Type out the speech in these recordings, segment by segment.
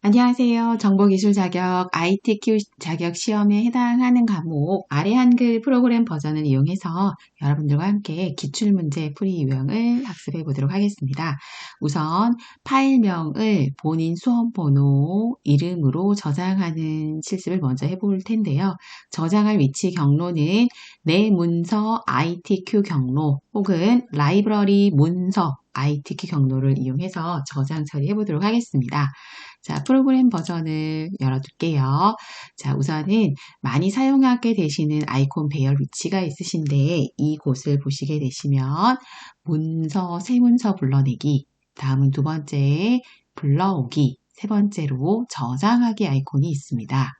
안녕하세요. 정보기술 자격 ITQ 자격 시험에 해당하는 과목 아래 한글 프로그램 버전을 이용해서 여러분들과 함께 기출문제 풀이 유형을 학습해 보도록 하겠습니다. 우선 파일명을 본인 수험번호, 이름으로 저장하는 실습을 먼저 해볼 텐데요. 저장할 위치 경로는 내 문서 ITQ 경로 혹은 라이브러리 문서 ITQ 경로를 이용해서 저장 처리해 보도록 하겠습니다. 자, 프로그램 버전을 열어둘게요. 자, 우선은 많이 사용하게 되시는 아이콘 배열 위치가 있으신데 이곳을 보시게 되시면 문서, 새 문서 불러내기, 다음은 두 번째 불러오기, 세 번째로 저장하기 아이콘이 있습니다.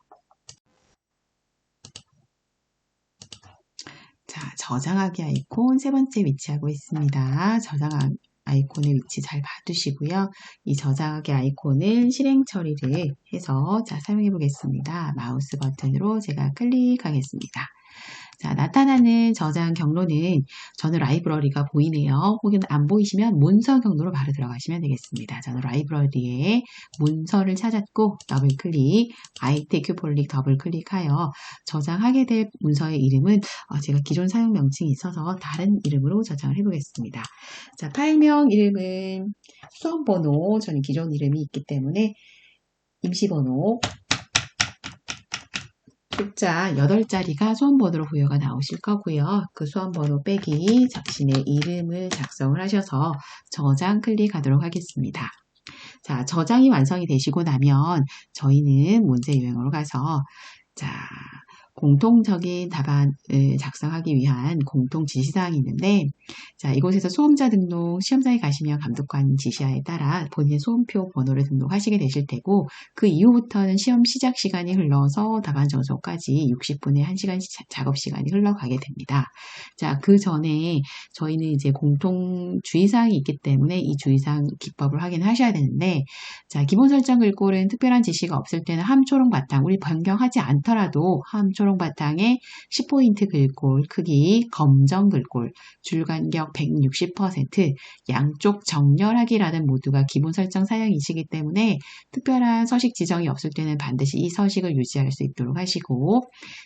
자, 저장하기 아이콘 세 번째 위치하고 있습니다. 저장하기 아이콘의 위치 잘 봐두시고요. 이 저장하기 아이콘을 실행 처리를 해서 사용해 보겠습니다. 마우스 버튼으로 제가 클릭하겠습니다. 자, 나타나는 저장 경로는 저는 라이브러리가 보이네요. 혹은 안 보이시면 문서 경로로 바로 들어가시면 되겠습니다. 저는 라이브러리에 문서를 찾았고 더블 클릭, ITQ 폴릭 더블 클릭하여 저장하게 될 문서의 이름은 제가 기존 사용 명칭이 있어서 다른 이름으로 저장을 해보겠습니다. 자, 파일명 이름은 수험번호, 저는 기존 이름이 있기 때문에 임시번호, 숫자 8자리가 수험번호로 부여가 나오실 거고요. 그 수험번호 빼기 자신의 이름을 작성을 하셔서 저장 클릭하도록 하겠습니다. 자, 저장이 완성이 되시고 나면 저희는 문제 유형으로 가서 공통적인 답안을 작성하기 위한 공통 지시사항이 있는데, 자, 이곳에서 수험자 등록, 시험장에 가시면 감독관 지시하에 따라 본인 수험표 번호를 등록하시게 되실 테고, 그 이후부터는 시험 시작 시간이 흘러서 답안 전송까지 60분의 1시간 작업 시간이 흘러가게 됩니다. 자, 그 전에 저희는 이제 공통 주의사항이 있기 때문에 이 주의사항 기법을 확인하셔야 되는데, 자, 기본 설정 글꼴은 특별한 지시가 없을 때는 함초록 바탕, 우리 변경하지 않더라도 함초록 바탕에 10포인트 글꼴, 크기 검정 글꼴, 줄간격 160%, 양쪽 정렬하기라는 모두가 기본 설정 사양이시기 때문에 특별한 서식 지정이 없을 때는 반드시 이 서식을 유지할 수 있도록 하시고,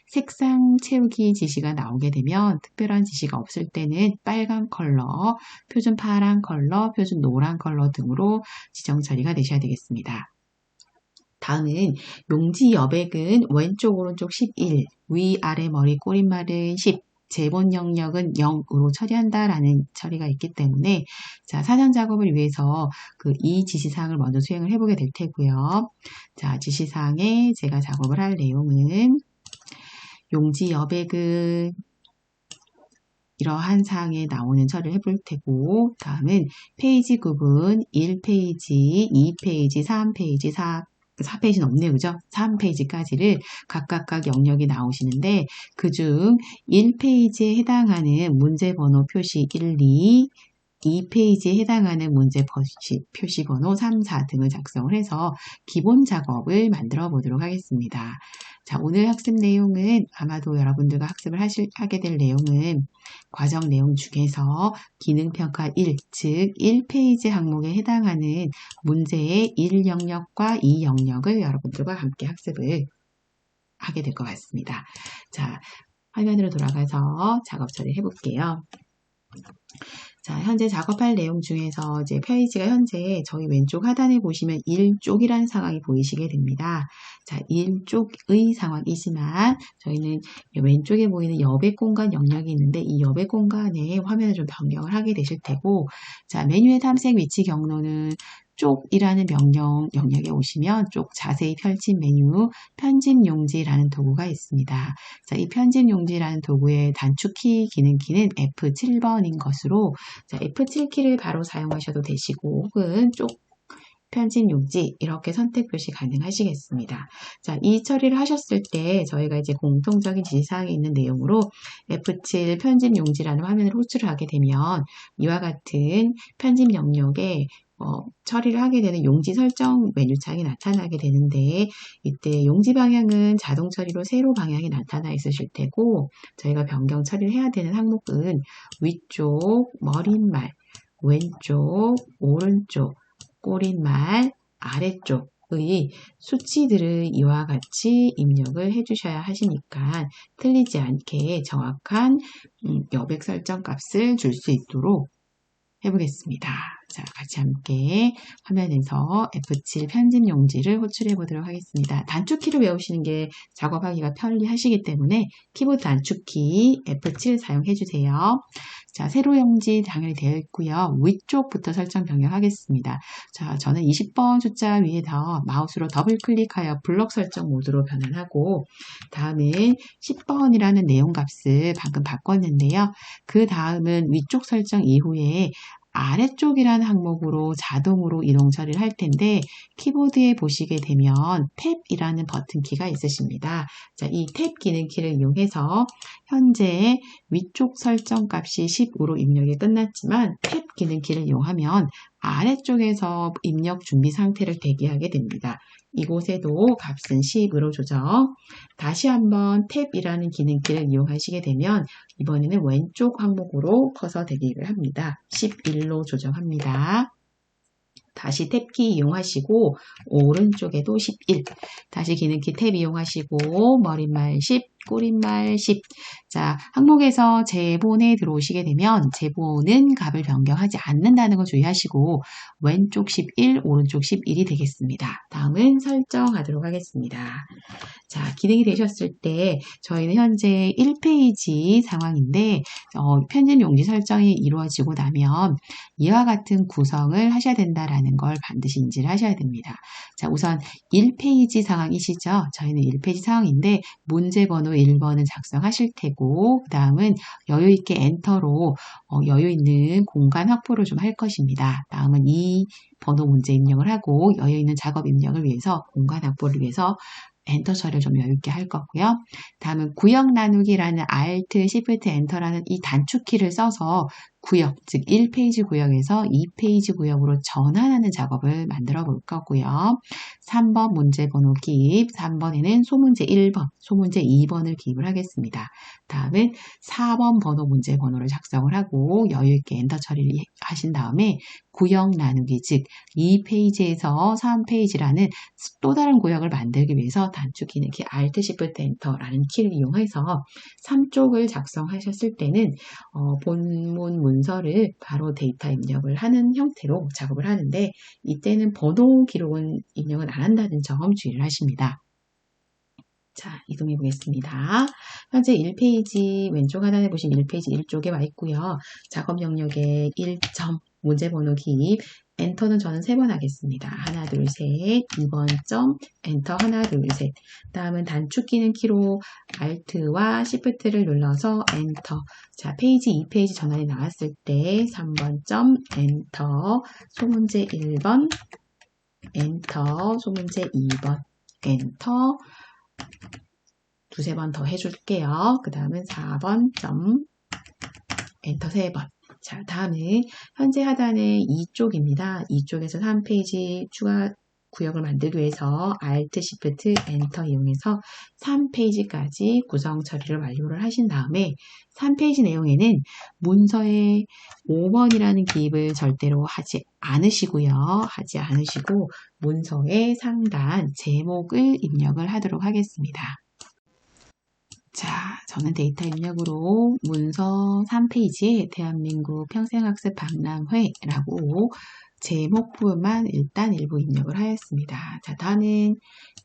색상 채우기 지시가 나오게 되면 특별한 지시가 없을 때는 빨간 컬러, 표준 파란 컬러, 표준 노란 컬러 등으로 지정 처리가 되셔야 되겠습니다. 다음은 용지 여백은 왼쪽 오른쪽 11, 위아래 머리 꼬릿말은 10, 제본 영역은 0으로 처리한다라는 처리가 있기 때문에 자, 사전 작업을 위해서 이 지시사항을 먼저 수행을 해보게 될 테고요. 자, 지시사항에 제가 작업을 할 내용은 용지 여백은 이러한 사항에 나오는 처리를 해볼 테고, 다음은 페이지 구분 1페이지, 2페이지, 3페이지, 4페이지는 없네요. 그죠? 3페이지까지를 각각 영역이 나오시는데 그중 1페이지에 해당하는 문제번호 표시 1, 2, 2페이지에 해당하는 문제 표시 번호 3, 4 등을 작성을 해서 기본 작업을 만들어 보도록 하겠습니다. 자, 오늘 학습 내용은 아마도 여러분들과 학습을 하게 될 내용은 과정 내용 중에서 기능평가 1, 즉 1페이지 항목에 해당하는 문제의 1영역과 2영역을 여러분들과 함께 학습을 하게 될 것 같습니다. 자, 화면으로 돌아가서 작업 처리해 볼게요. 자, 현재 작업할 내용 중에서 이제 페이지가 현재 저희 왼쪽 하단에 보시면 1쪽이라는 상황이 보이시게 됩니다. 자, 1쪽의 상황이지만 저희는 왼쪽에 보이는 여백 공간 영역이 있는데 이 여백 공간에 화면을 좀 변경을 하게 되실 테고, 자, 메뉴의 탐색 위치 경로는 쪽이라는 명령 영역에 오시면 쪽 자세히 펼친 메뉴 편집 용지라는 도구가 있습니다. 자, 이 편집 용지라는 도구의 단축키 기능키는 F7번인 것으로 자, F7키를 바로 사용하셔도 되시고 혹은 쪽 편집 용지 이렇게 선택 표시 가능하시겠습니다. 자, 이 처리를 하셨을 때 저희가 이제 공통적인 지시사항이 있는 내용으로 F7 편집 용지라는 화면을 호출을 하게 되면 이와 같은 편집 영역에 처리를 하게 되는 용지 설정 메뉴창이 나타나게 되는데 이때 용지 방향은 자동 처리로 세로 방향이 나타나 있으실 테고 저희가 변경 처리를 해야 되는 항목은 위쪽 머릿말, 왼쪽, 오른쪽, 꼬릿말, 아래쪽 수치들을 이와 같이 입력을 해주셔야 하시니까 틀리지 않게 정확한 여백 설정 값을 줄 수 있도록 해보겠습니다. 자, 같이 함께 화면에서 F7 편집 용지를 호출해 보도록 하겠습니다. 단축키를 외우시는 게 작업하기가 편리하시기 때문에 키보드 단축키 F7 사용해 주세요. 자, 세로 용지 당연히 되어 있고요. 위쪽부터 설정 변경하겠습니다. 자, 저는 20번 숫자 위에서 마우스로 더블 클릭하여 블록 설정 모드로 변환하고 다음은 10번이라는 내용 값을 방금 바꿨는데요. 그 다음은 위쪽 설정 이후에 아래쪽이라는 항목으로 자동으로 이동 처리를 할 텐데 키보드에 보시게 되면 탭이라는 버튼 키가 있으십니다. 자, 이 탭 기능 키를 이용해서 현재 위쪽 설정 값이 10으로 입력이 끝났지만 탭 기능 키를 이용하면 아래쪽에서 입력 준비 상태를 대기하게 됩니다. 이곳에도 값은 10으로 조정. 다시 한번 탭이라는 기능 키를 이용하시게 되면 이번에는 왼쪽 항목으로 커서 대기를 합니다. 11로 조정합니다. 다시 탭키 이용하시고 오른쪽에도 11. 다시 기능키 탭 이용하시고 머릿말 10, 꼬릿말 10. 자, 항목에서 제본에 들어오시게 되면 제본은 값을 변경하지 않는다는 거 주의하시고 왼쪽 11, 오른쪽 11이 되겠습니다. 다음은 설정하도록 하겠습니다. 자, 기능이 되셨을 때 저희는 현재 1페이지 상황인데 편집 용지 설정이 이루어지고 나면 이와 같은 구성을 하셔야 된다라는 걸 반드시 인지를 하셔야 됩니다. 자, 우선 1페이지 상황이시죠? 저희는 1페이지 상황인데 문제 번호 1번을 작성하실 테고 그 다음은 여유 있게 엔터로 여유 있는 공간 확보를 좀 할 것입니다. 다음은 이 번호 문제 입력을 하고 여유 있는 작업 입력을 위해서 공간 확보를 위해서 엔터 처리를 좀 여유있게 할 거고요. 다음은 구역 나누기라는 Alt, Shift, Enter라는 이 단축키를 써서 구역, 즉 1페이지 구역에서 2페이지 구역으로 전환하는 작업을 만들어 볼 거고요. 3번 문제 번호 기입, 3번에는 소문제 1번, 소문제 2번을 기입을 하겠습니다. 다음은 4번 번호 문제 번호를 작성을 하고 여유있게 엔터 처리를 하신 다음에 구역 나누기, 즉 2페이지에서 3페이지라는 또 다른 구역을 만들기 위해서 단축키는 키 Alt, Shift, Enter라는 키를 이용해서 3쪽을 작성하셨을 때는 본문 문서를 바로 데이터 입력을 하는 형태로 작업을 하는데 이때는 번호 기록은 입력을 안 한다는 점 주의를 하십니다. 자, 이동해 보겠습니다. 현재 1페이지 왼쪽 하단에 보시면 1페이지 1쪽에 와 있고요. 작업 영역에 1점, 문제 번호 기입, 엔터는 저는 3번 하겠습니다. 하나, 둘, 셋, 2번 점, 엔터 하나, 둘, 셋. 다음은 단축키는 키로 Alt와 Shift를 눌러서 엔터. 자, 페이지 2페이지 전환이 나왔을 때 3번 점, 엔터, 소문제 1번, 엔터, 소문제 2번, 엔터, 두세 번 더 해줄게요. 그 다음은 4번 점, 엔터 3번. 자, 다음은 현재 하단의 2쪽입니다. 2쪽에서 3페이지 추가 구역을 만들기 위해서 Alt, Shift, Enter 이용해서 3페이지까지 구성 처리를 완료를 하신 다음에 3페이지 내용에는 문서에 5번이라는 기입을 절대로 하지 않으시고요. 하지 않으시고 문서의 상단 제목을 입력을 하도록 하겠습니다. 자, 저는 데이터 입력으로 문서 3페이지에 대한민국 평생학습 박람회라고 제목 부분만 일단 일부 입력을 하였습니다. 자, 다음은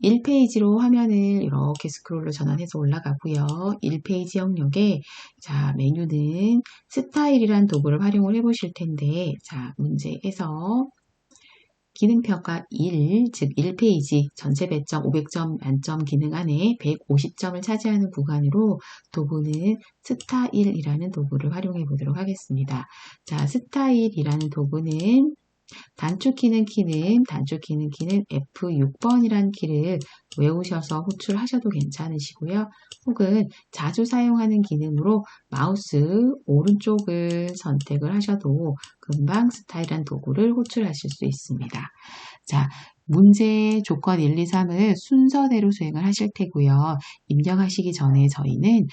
1페이지로 화면을 이렇게 스크롤로 전환해서 올라가고요. 1페이지 영역에 자, 메뉴는 스타일이란 도구를 활용을 해보실 텐데 자, 문제에서 기능평가 1, 즉 1페이지 전체 배점 500점 만점 기능 안에 150점을 차지하는 구간으로 도구는 스타일이라는 도구를 활용해 보도록 하겠습니다. 자, 스타일이라는 도구는 단축키는 F6번이라는 키를 외우셔서 호출하셔도 괜찮으시고요. 혹은 자주 사용하는 기능으로 마우스 오른쪽을 선택을 하셔도 금방 스타일이란 도구를 호출하실 수 있습니다. 자, 문제 조건 1, 2, 3을 순서대로 수행을 하실 테고요. 입력하시기 전에 저희는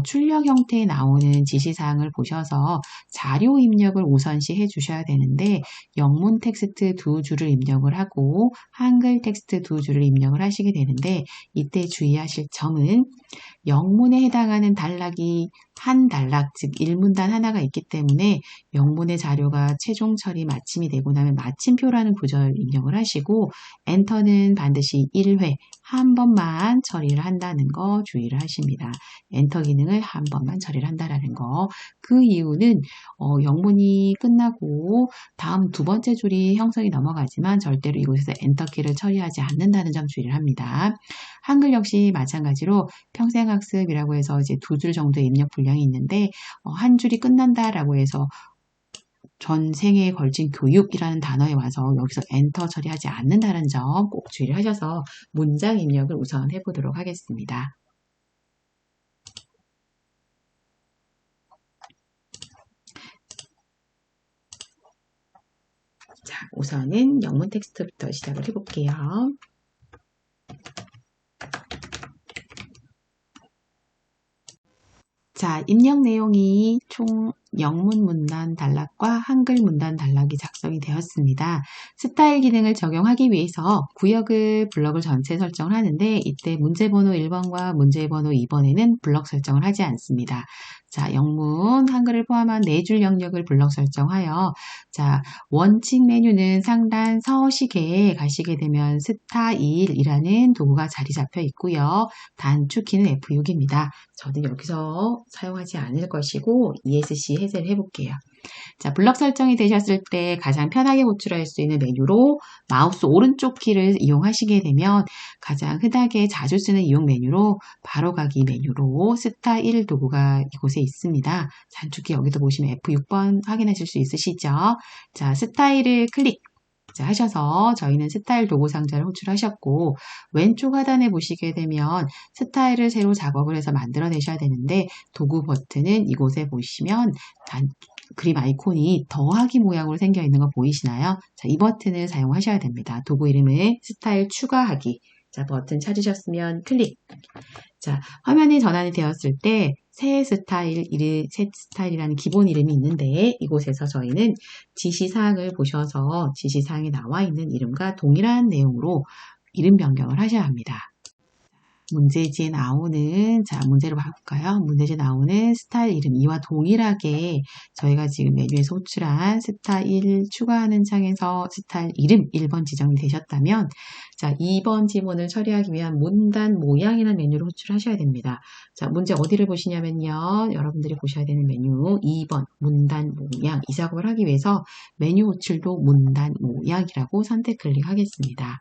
출력 형태에 나오는 지시사항을 보셔서 자료 입력을 우선시 해주셔야 되는데 영문 텍스트 2줄을 입력을 하고 한글 텍스트 2줄을 입력을 하시게 되는데 이때 주의하실 점은 영문에 해당하는 단락이 한 단락, 즉 1문단 하나가 있기 때문에 영문의 자료가 최종 처리 마침이 되고 나면 마침표라는 구절 입력을 하시고 엔터는 반드시 1회 한 번만 처리를 한다는 거 주의를 하십니다. 엔터 기능을 한 번만 처리를 한다라는 거. 그 이유는 영문이 끝나고 다음 두 번째 줄이 형성이 넘어가지만 절대로 이곳에서 엔터 키를 처리하지 않는다는 점 주의를 합니다. 한글 역시 마찬가지로 평생학습이라고 해서 이제 2줄 정도의 입력 분량이 있는데 한 줄이 끝난다라고 해서 전생에 걸친 교육이라는 단어에 와서 여기서 엔터 처리하지 않는다는 점 꼭 주의를 하셔서 문장 입력을 우선 해보도록 하겠습니다. 자, 우선은 영문 텍스트부터 시작을 해볼게요. 자, 입력 내용이 총 영문 문단 단락과 한글 문단 단락이 작성이 되었습니다. 스타일 기능을 적용하기 위해서 구역을 블럭을 전체 설정을 하는데 이때 문제번호 1번과 문제번호 2번에는 블럭 설정을 하지 않습니다. 자, 영문, 한글을 포함한 4줄 영역을 블럭 설정하여 자, 원칙 메뉴는 상단 서식에 가시게 되면 스타일이라는 도구가 자리 잡혀 있고요. 단축키는 F6입니다. 저는 여기서 사용하지 않을 것이고 ESC 해제를 해볼게요. 자, 블럭 설정이 되셨을 때 가장 편하게 호출할 수 있는 메뉴로 마우스 오른쪽 키를 이용하시게 되면 가장 흔하게 자주 쓰는 이용 메뉴로 바로가기 메뉴로 스타일 도구가 이곳에 있습니다. 단축키 여기도 보시면 F6번 확인하실 수 있으시죠? 자, 스타일을 클릭 자, 하셔서 저희는 스타일 도구 상자를 호출하셨고 왼쪽 하단에 보시게 되면 스타일을 새로 작업을 해서 만들어내셔야 되는데 도구 버튼은 이곳에 보시면 그림 아이콘이 더하기 모양으로 생겨 있는 거 보이시나요? 자, 이 버튼을 사용하셔야 됩니다. 도구 이름을 스타일 추가하기. 자, 버튼 찾으셨으면 클릭. 자, 화면이 전환이 되었을 때 새 스타일이라는 기본 이름이 있는데 이곳에서 저희는 지시사항을 보셔서 지시사항에 나와 있는 이름과 동일한 내용으로 이름 변경을 하셔야 합니다. 문제지에 나오는, 자, 문제로 바꿀까요? 문제지에 나오는 스타일 이름, 이와 동일하게 저희가 지금 메뉴에서 호출한 스타일 추가하는 창에서 스타일 이름 1번 지정이 되셨다면, 자, 2번 지문을 처리하기 위한 문단 모양이라는 메뉴를 호출하셔야 됩니다. 자, 문제 어디를 보시냐면요. 여러분들이 보셔야 되는 메뉴 2번 문단 모양. 이 작업을 하기 위해서 메뉴 호출도 문단 모양이라고 선택 클릭하겠습니다.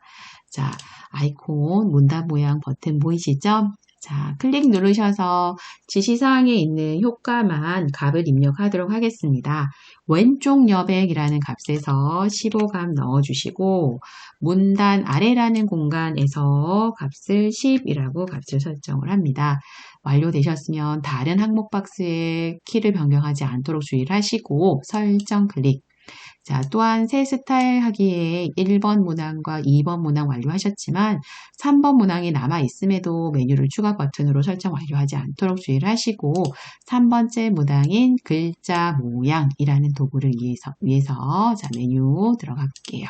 자, 아이콘 문단 모양 버튼 보이시죠? 자, 클릭 누르셔서 지시사항에 있는 효과만 값을 입력하도록 하겠습니다. 왼쪽 여백이라는 값에서 15값 넣어주시고 문단 아래라는 공간에서 값을 10이라고 값을 설정을 합니다. 완료되셨으면 다른 항목 박스에 키를 변경하지 않도록 주의를 하시고 설정 클릭. 자, 또한 새 스타일 하기에 1번 문항과 2번 문항 완료하셨지만 3번 문항이 남아있음에도 메뉴를 추가 버튼으로 설정 완료하지 않도록 주의를 하시고 3번째 문항인 글자 모양이라는 도구를 위해서 자, 메뉴 들어갈게요.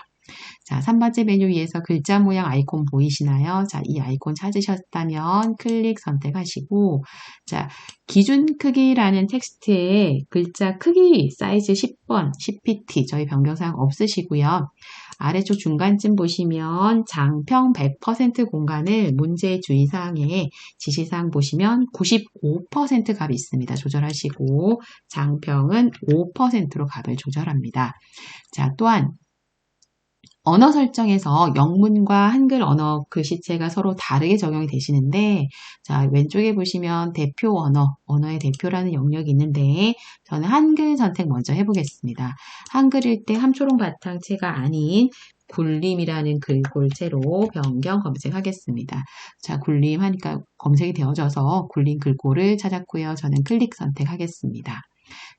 자, 3번째 메뉴 위에서 글자 모양 아이콘 보이시나요? 자, 이 아이콘 찾으셨다면 클릭 선택하시고, 자, 기준 크기라는 텍스트에 글자 크기 사이즈 10번, 10pt, 저희 변경사항 없으시고요. 아래쪽 중간쯤 보시면 장평 100% 공간을 문제 주의사항에 지시사항 보시면 95% 값이 있습니다. 조절하시고, 장평은 5%로 값을 조절합니다. 자, 또한 언어 설정에서 영문과 한글 언어 글씨체가 서로 다르게 적용이 되시는데 자, 왼쪽에 보시면 대표 언어의 대표라는 영역이 있는데 저는 한글 선택 먼저 해보겠습니다. 한글일 때 함초롱 바탕체가 아닌 굴림이라는 글꼴체로 변경 검색하겠습니다. 자, 굴림 하니까 검색이 되어져서 굴림 글꼴을 찾았고요. 저는 클릭 선택하겠습니다.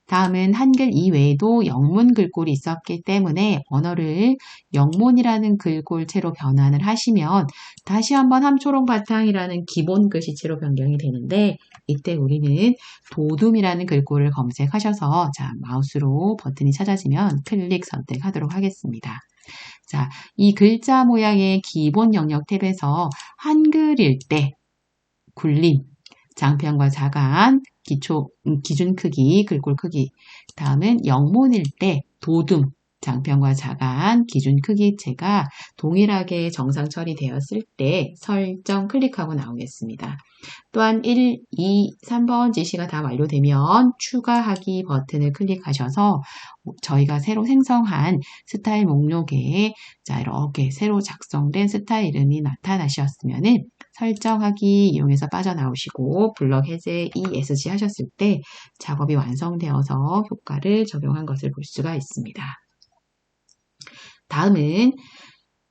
다음은 한글 이외에도 영문 글꼴이 있었기 때문에 언어를 영문이라는 글꼴체로 변환을 하시면 다시 한번 함초롱 바탕이라는 기본 글씨체로 변경이 되는데 이때 우리는 도둠이라는 글꼴을 검색하셔서 자, 마우스로 버튼이 찾아지면 클릭 선택하도록 하겠습니다. 자, 이 글자 모양의 기본 영역 탭에서 한글일 때 굴림, 장편과 자간, 기준 크기, 글꼴 크기. 다음은 영문일 때 도둠, 장편과 자간, 기준 크기체가 동일하게 정상 처리되었을 때 설정 클릭하고 나오겠습니다. 또한 1, 2, 3번 지시가 다 완료되면 추가하기 버튼을 클릭하셔서 저희가 새로 생성한 스타일 목록에 자, 이렇게 새로 작성된 스타일 이름이 나타나셨으면은 설정하기 이용해서 빠져나오시고 블럭 해제 ESC 하셨을 때 작업이 완성되어서 효과를 적용한 것을 볼 수가 있습니다. 다음은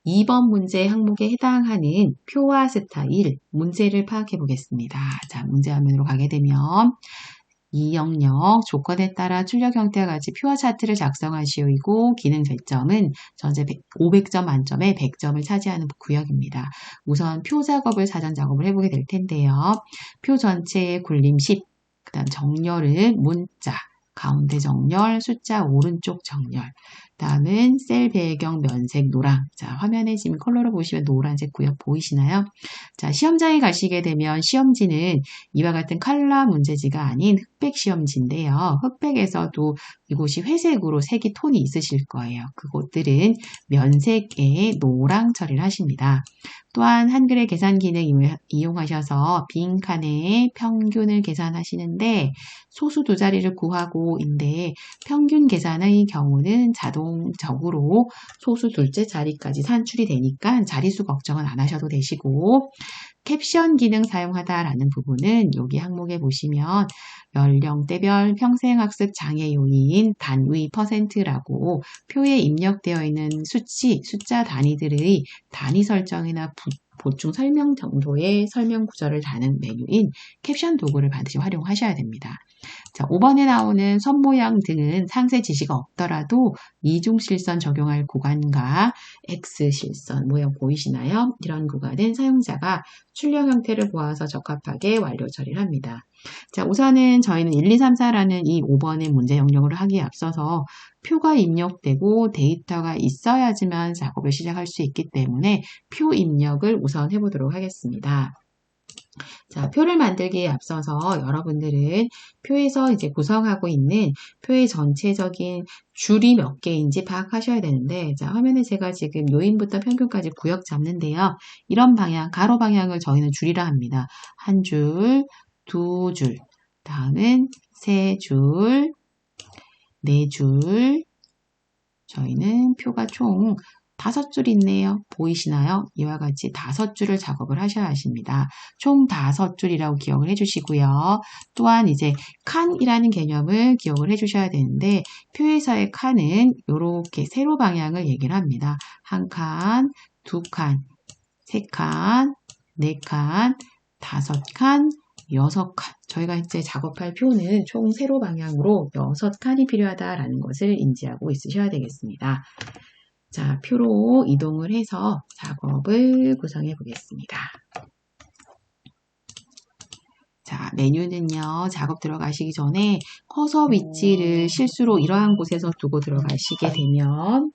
2번 문제 항목에 해당하는 표와 스타일 문제를 파악해 보겠습니다. 자, 문제 화면으로 가게 되면 이 영역 조건에 따라 출력 형태와 같이 표와 차트를 작성하시오이고 기능 배점은 전체 500점 만점에 100점을 차지하는 구역입니다. 우선 표 작업을 사전 작업을 해보게 될 텐데요. 표 전체의 굴림 10, 그 다음 정렬은 문자, 가운데 정렬, 숫자 오른쪽 정렬. 다음은 셀 배경 면색 노랑. 자, 화면에 지금 컬러로 보시면 노란색 구역 보이시나요? 자, 시험장에 가시게 되면 시험지는 이와 같은 컬러 문제지가 아닌 흑백 시험지인데요. 흑백에서도 이곳이 회색으로 색이 톤이 있으실 거예요. 그곳들은 면색에 노랑 처리를 하십니다. 또한 한글의 계산 기능 이용하셔서 빈 칸의 평균을 계산하시는데 소수 두 자리를 구하고인데 평균 계산의 경우는 자동적으로 소수 둘째 자리까지 산출이 되니까 자리수 걱정은 안 하셔도 되시고 캡션 기능 사용하다라는 부분은 여기 항목에 보시면 연령대별 평생학습 장애 요인 단위 %라고 표에 입력되어 있는 숫자 단위들의 단위 설정이나 보충 설명 정도의 설명 구절을 다는 메뉴인 캡션 도구를 반드시 활용하셔야 됩니다. 자, 5번에 나오는 선 모양 등은 상세 지시가 없더라도 이중 실선 적용할 구간과 X 실선 모양 보이시나요? 이런 구간은 사용자가 출력 형태를 보아서 적합하게 완료 처리를 합니다. 자, 우선은 저희는 1, 2, 3, 4라는 이 5번의 문제 영역을 하기에 앞서서 표가 입력되고 데이터가 있어야지만 작업을 시작할 수 있기 때문에 표 입력을 우선 해보도록 하겠습니다. 자, 표를 만들기에 앞서서 여러분들은 표에서 이제 구성하고 있는 표의 전체적인 줄이 몇 개인지 파악하셔야 되는데, 자, 화면에 제가 지금 요인부터 평균까지 구역 잡는데요. 이런 방향, 가로 방향을 저희는 줄이라 합니다. 한 줄, 두 줄, 다음은 세 줄, 네 줄, 저희는 표가 총 5줄 있네요. 보이시나요? 이와 같이 5줄을 작업을 하셔야 하십니다. 총 5줄이라고 기억을 해주시고요. 또한 이제 칸이라는 개념을 기억을 해주셔야 되는데 표에서의 칸은 이렇게 세로 방향을 얘기를 합니다. 한 칸, 두 칸, 세 칸, 네 칸, 5칸, 6칸. 저희가 이제 작업할 표는 총 세로 방향으로 6칸이 필요하다라는 것을 인지하고 있으셔야 되겠습니다. 자, 표로 이동을 해서 작업을 구성해 보겠습니다. 자, 메뉴는요, 작업 들어가시기 전에 커서 위치를 실수로 이러한 곳에서 두고 들어가시게 되면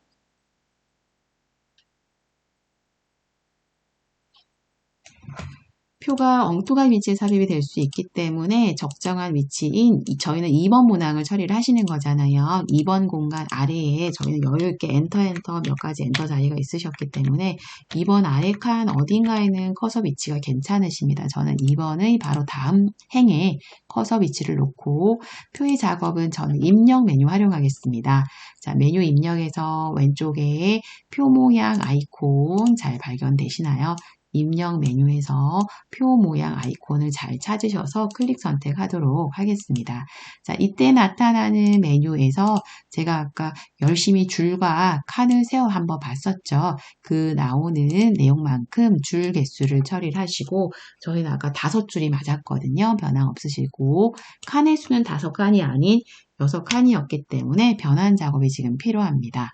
표가 엉뚱한 위치에 삽입이 될 수 있기 때문에 적정한 위치인 저희는 2번 문항을 처리를 하시는 거잖아요. 2번 공간 아래에 저희는 여유있게 엔터 몇 가지 엔터 자리가 있으셨기 때문에 2번 아래 칸 어딘가에는 커서 위치가 괜찮으십니다. 저는 2번의 바로 다음 행에 커서 위치를 놓고 표의 작업은 저는 입력 메뉴 활용하겠습니다. 자, 메뉴 입력에서 왼쪽에 표 모양 아이콘 잘 발견되시나요? 입력 메뉴에서 표 모양 아이콘을 잘 찾으셔서 클릭 선택하도록 하겠습니다. 자, 이때 나타나는 메뉴에서 제가 아까 열심히 줄과 칸을 세워 한번 봤었죠. 그 나오는 내용만큼 줄 개수를 처리를 하시고, 저희는 아까 5줄이 맞았거든요. 변화 없으시고, 칸의 수는 5칸이 아닌 6칸이었기 때문에 변환 작업이 지금 필요합니다.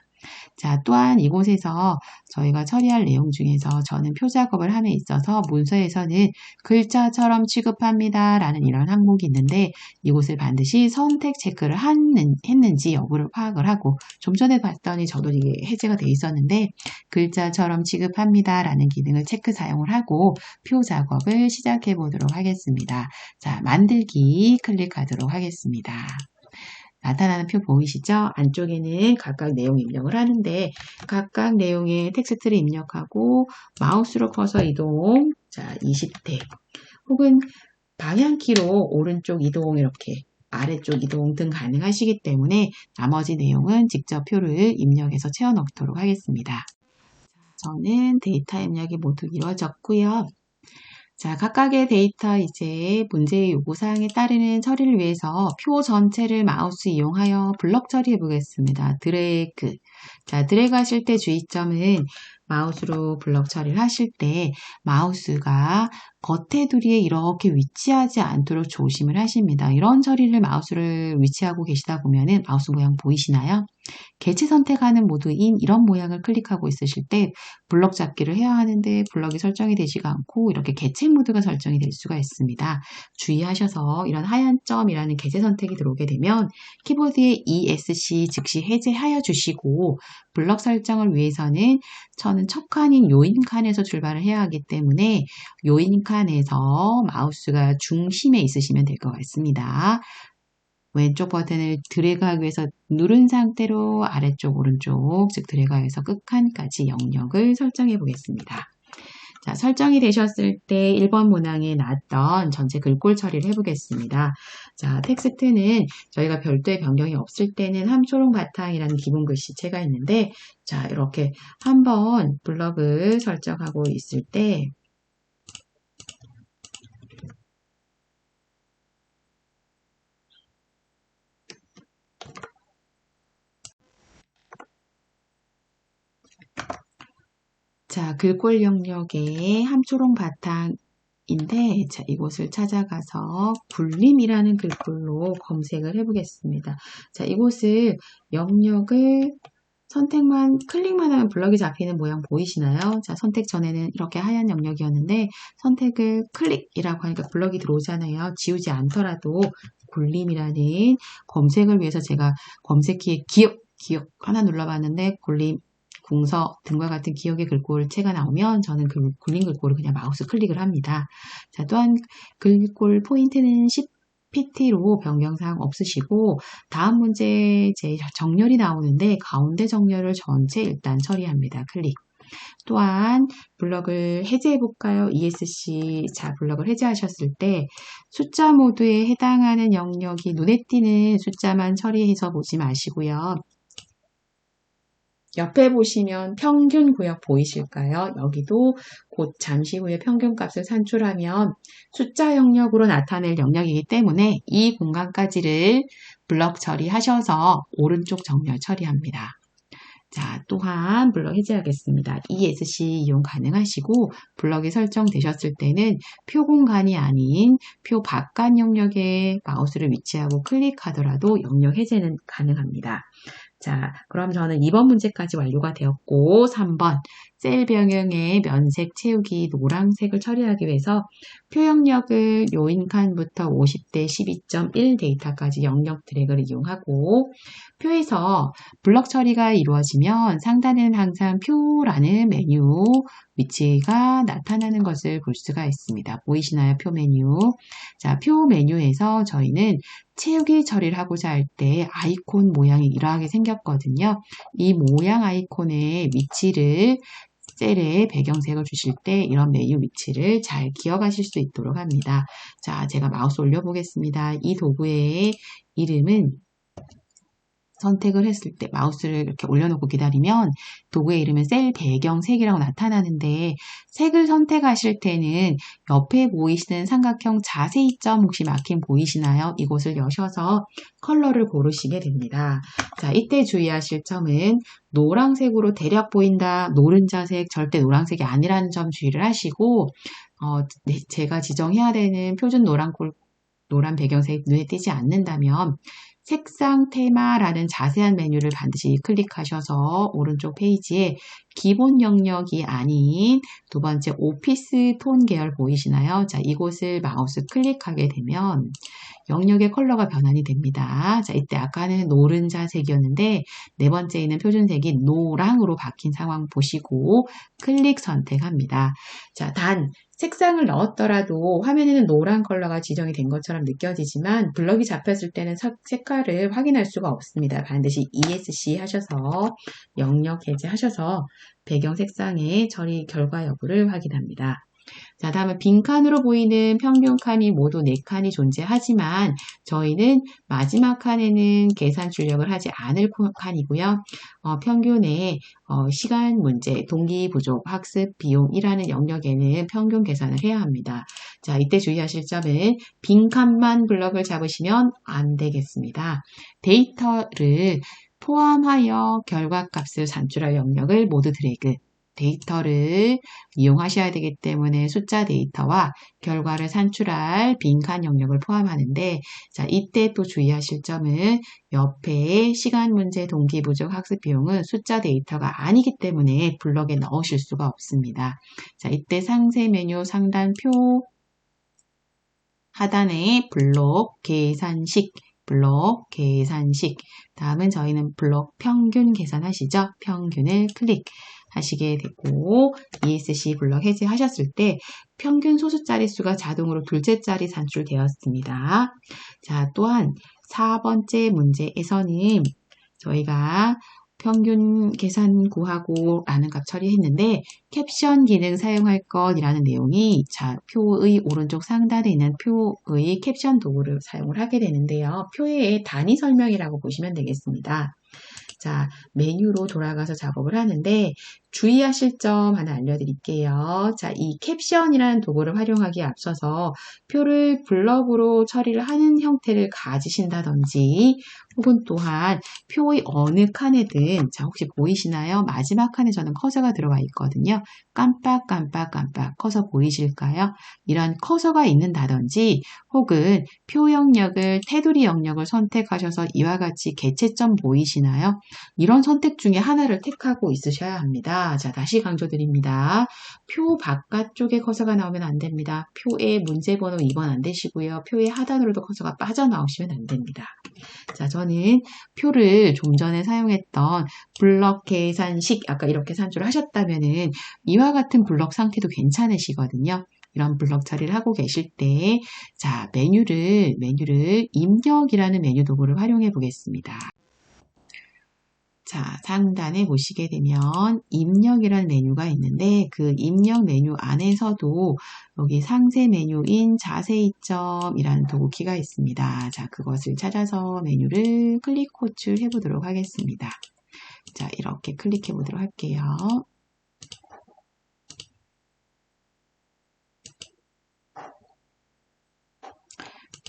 자, 또한 이곳에서 저희가 처리할 내용 중에서 저는 표 작업을 함에 있어서 문서에서는 글자처럼 취급합니다 라는 이런 항목이 있는데, 이곳을 반드시 선택 체크를 했는지 여부를 파악을 하고, 좀 전에 봤더니 저도 이게 해제가 돼 있었는데 글자처럼 취급합니다 라는 기능을 체크 사용을 하고 표 작업을 시작해 보도록 하겠습니다. 자, 만들기 클릭하도록 하겠습니다. 나타나는 표 보이시죠? 안쪽에는 각각 내용 입력을 하는데, 각각 내용의 텍스트를 입력하고 마우스로 커서 이동, 자 20대 혹은 방향키로 오른쪽 이동, 이렇게 아래쪽 이동 등 가능하시기 때문에 나머지 내용은 직접 표를 입력해서 채워 넣도록 하겠습니다. 저는 데이터 입력이 모두 이루어졌고요. 자, 각각의 데이터 이제 문제의 요구사항에 따르는 처리를 위해서 표 전체를 마우스 이용하여 블럭 처리해 보겠습니다. 드래그. 자, 드래그 하실 때 주의점은 마우스로 블럭 처리를 하실 때 마우스가 겉테두리에 이렇게 위치하지 않도록 조심을 하십니다. 이런 처리를 마우스를 위치하고 계시다 보면은 마우스 모양 보이시나요? 개체 선택하는 모드인 이런 모양을 클릭하고 있으실 때 블럭 잡기를 해야 하는데 블럭이 설정이 되지가 않고 이렇게 개체 모드가 설정이 될 수가 있습니다. 주의하셔서 이런 하얀 점이라는 개체 선택이 들어오게 되면 키보드에 ESC 즉시 해제하여 주시고, 블럭 설정을 위해서는 저는 첫 칸인 요인 칸에서 출발을 해야 하기 때문에 요인 칸에서 마우스가 중심에 있으시면 될 것 같습니다. 왼쪽 버튼을 드래그하기 위해서 누른 상태로 아래쪽 오른쪽, 즉 드래그해서 끝칸까지 영역을 설정해 보겠습니다. 자, 설정이 되셨을 때 1번 문항에 나왔던 전체 글꼴 처리를 해보겠습니다. 자, 텍스트는 저희가 별도의 변경이 없을 때는 함초록 바탕이라는 기본 글씨체가 있는데, 자, 이렇게 한번 블럭을 설정하고 있을 때 자, 글꼴 영역에 함초록 바탕인데, 자, 이곳을 찾아가서 굴림이라는 글꼴로 검색을 해보겠습니다. 자, 이곳을 영역을 클릭만 하면 블럭이 잡히는 모양 보이시나요? 자, 선택 전에는 이렇게 하얀 영역이었는데 선택을 클릭이라고 하니까 블럭이 들어오잖아요. 지우지 않더라도 굴림이라는 검색을 위해서 제가 검색키에 기억 하나 눌러봤는데 굴림, 궁서 등과 같은 기억의 글꼴체가 나오면 저는 그 굴림 글꼴을 그냥 마우스 클릭을 합니다. 자, 또한 글꼴 포인트는 10pt로 변경사항 없으시고, 다음 문제 제 정렬이 나오는데 가운데 정렬을 전체 일단 처리합니다. 클릭. 또한 블럭을 해제해 볼까요? ESC. 자, 블럭을 해제하셨을 때 숫자 모드에 해당하는 영역이 눈에 띄는 숫자만 처리해서 보지 마시고요. 옆에 보시면 평균 구역 보이실까요? 여기도 곧 잠시 후에 평균값을 산출하면 숫자 영역으로 나타낼 영역이기 때문에 이 공간까지를 블럭 처리하셔서 오른쪽 정렬 처리합니다. 자, 또한 블럭 해제하겠습니다. ESC 이용 가능하시고, 블럭이 설정되셨을 때는 표 공간이 아닌 표 바깥 영역에 마우스를 위치하고 클릭하더라도 영역 해제는 가능합니다. 자, 그럼 저는 2번 문제까지 완료가 되었고, 3번 셀 변경의 면색 채우기 노란색을 처리하기 위해서 표 영역을 요인 칸부터 50대 12.1 데이터까지 영역 드래그를 이용하고, 표에서 블럭 처리가 이루어지면 상단에는 항상 표라는 메뉴 위치가 나타나는 것을 볼 수가 있습니다. 보이시나요? 표 메뉴. 자, 표 메뉴에서 저희는 채우기 처리를 하고자 할 때 아이콘 모양이 이러하게 생겼거든요. 이 모양 아이콘의 위치를 셀에 배경색을 주실 때 이런 메뉴 위치를 잘 기억하실 수 있도록 합니다. 자, 제가 마우스 올려보겠습니다. 이 도구의 이름은 선택을 했을 때 마우스를 이렇게 올려놓고 기다리면 도구의 이름은 셀 배경색이라고 나타나는데 색을 선택하실 때는 옆에 보이시는 삼각형 자세히점 혹시 막힘 보이시나요? 이곳을 여셔서 컬러를 고르시게 됩니다. 자, 이때 주의하실 점은 노란색으로 대략 보인다. 노른자색 절대 노란색이 아니라는 점 주의를 하시고 네, 제가 지정해야 되는 표준 노란 배경색 눈에 띄지 않는다면 색상 테마라는 자세한 메뉴를 반드시 클릭하셔서 오른쪽 페이지에 기본 영역이 아닌 두 번째 오피스 톤 계열 보이시나요? 자, 이곳을 마우스 클릭하게 되면 영역의 컬러가 변환이 됩니다. 자, 이때 아까는 노른자색이었는데 네 번째 있는 표준색이 노랑으로 바뀐 상황 보시고 클릭 선택합니다. 자, 단 색상을 넣었더라도 화면에는 노란 컬러가 지정이 된 것처럼 느껴지지만 블럭이 잡혔을 때는 색깔을 확인할 수가 없습니다. 반드시 ESC 하셔서 영역 해제하셔서 배경 색상의 처리 결과 여부를 확인합니다. 자, 다음은 빈칸으로 보이는 평균 칸이 모두 4칸이 존재하지만 저희는 마지막 칸에는 계산 출력을 하지 않을 칸이고요. 평균의 시간 문제, 동기 부족, 학습 비용이라는 영역에는 평균 계산을 해야 합니다. 자, 이때 주의하실 점은 빈칸만 블럭을 잡으시면 안 되겠습니다. 데이터를 포함하여 결과값을 산출할 영역을 모두 드래그, 데이터를 이용하셔야 되기 때문에 숫자 데이터와 결과를 산출할 빈칸 영역을 포함하는데 자, 이때 또 주의하실 점은 옆에 시간 문제, 동기 부족, 학습 비용은 숫자 데이터가 아니기 때문에 블럭에 넣으실 수가 없습니다. 자, 이때 상세 메뉴 상단표 하단에 블록 계산식 다음은 저희는 블록 평균 계산하시죠. 평균을 클릭하시게 되고 ESC 블록 해제하셨을 때 평균 소수 자릿수가 자동으로 둘째 자리 산출되었습니다. 자, 또한 4번째 문제에서는 저희가 평균 계산 구하고 라는 값 처리했는데 캡션 기능 사용할 것이라는 내용이 자, 표의 오른쪽 상단에 있는 표의 캡션 도구를 사용을 하게 되는데요. 표의 단위 설명이라고 보시면 되겠습니다. 자, 메뉴로 돌아가서 작업을 하는데 주의하실 점 하나 알려드릴게요. 자, 이 캡션이라는 도구를 활용하기에 앞서서 표를 블럭으로 처리를 하는 형태를 가지신다든지 혹은 또한 표의 어느 칸에든 자, 혹시 보이시나요? 마지막 칸에 저는 커서가 들어가 있거든요. 깜빡 커서 보이실까요? 이런 커서가 있는다든지 혹은 표 영역을 테두리 영역을 선택하셔서 이와 같이 개체점 보이시나요? 이런 선택 중에 하나를 택하고 있으셔야 합니다. 자, 다시 강조드립니다. 표 바깥쪽에 커서가 나오면 안 됩니다. 표의 문제번호 2번 안 되시고요. 표의 하단으로도 커서가 빠져나오시면 안 됩니다. 자, 저는 표를 좀 전에 사용했던 블럭 계산식 아까 이렇게 산출을 하셨다면은 이와 같은 블럭 상태도 괜찮으시거든요. 이런 블럭 처리를 하고 계실 때, 자, 메뉴를 입력이라는 메뉴 도구를 활용해 보겠습니다. 자, 상단에 보시게 되면 입력이라는 메뉴가 있는데 그 입력 메뉴 안에서도 여기 상세 메뉴인 자세히점이라는 도구키가 있습니다. 자, 그것을 찾아서 메뉴를 클릭 호출해 보도록 하겠습니다. 자, 이렇게 클릭해 보도록 할게요.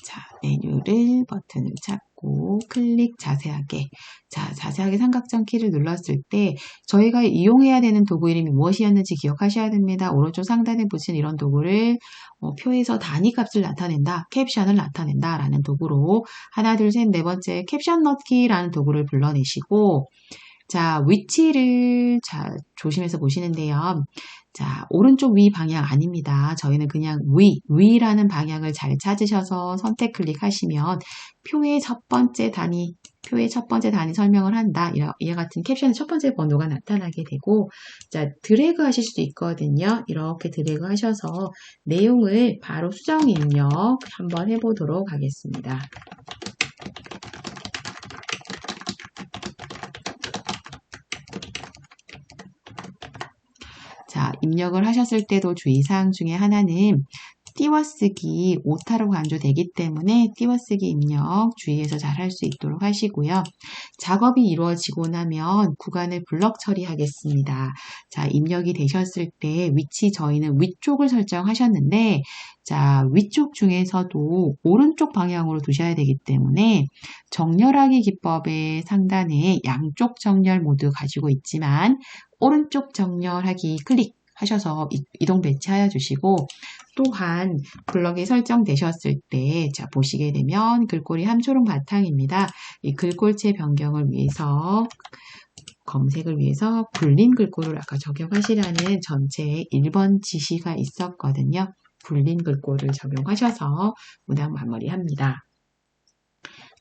자, 메뉴를 버튼을 찾고 클릭 자세하게. 자, 자세하게 삼각점 키를 눌렀을 때 저희가 이용해야 되는 도구 이름이 무엇이었는지 기억하셔야 됩니다. 오른쪽 상단에 보시는 이런 도구를 표에서 단위 값을 나타낸다, 캡션을 나타낸다 라는 도구로 하나, 둘, 셋, 네 번째 캡션 넣기라는 도구를 불러내시고 자, 위치를 조심해서 보시는데요. 자, 오른쪽 위 방향 아닙니다. 저희는 그냥 위라는 방향을 잘 찾으셔서 선택 클릭하시면 표의 첫 번째 단위 설명을 한다. 이와 같은 캡션의 첫 번째 번호가 나타나게 되고, 자, 드래그 하실 수도 있거든요. 이렇게 드래그 하셔서 내용을 바로 수정 입력 한번 해보도록 하겠습니다. 자, 입력을 하셨을 때도 주의사항 중에 하나는 띄워쓰기 오타로 간주되기 때문에 띄워쓰기 입력 주의해서 잘 할 수 있도록 하시고요. 작업이 이루어지고 나면 구간을 블럭 처리하겠습니다. 자, 입력이 되셨을 때 위치 저희는 위쪽을 설정하셨는데 자, 위쪽 중에서도 오른쪽 방향으로 두셔야 되기 때문에 정렬하기 기법의 상단에 양쪽 정렬 모두 가지고 있지만 오른쪽 정렬하기 클릭하셔서 이동 배치하여 주시고 또한 블럭이 설정되셨을 때 자, 보시게 되면 글꼴이 함초록 바탕입니다. 이 글꼴체 변경을 위해서 검색을 위해서 굴린 글꼴을 아까 적용하시라는 전체 1번 지시가 있었거든요. 굴린 글꼴을 적용하셔서 문항 마무리합니다.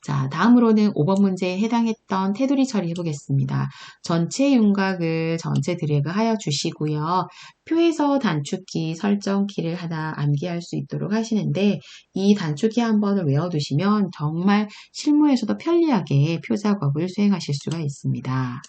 자, 다음으로는 5번 문제에 해당했던 테두리 처리 해보겠습니다. 전체 윤곽을 전체 드래그 하여 주시고요. 표에서 단축키 설정키를 하나 암기할 수 있도록 하시는데 이 단축키 한 번을 외워두시면 정말 실무에서도 편리하게 표 작업을 수행하실 수가 있습니다.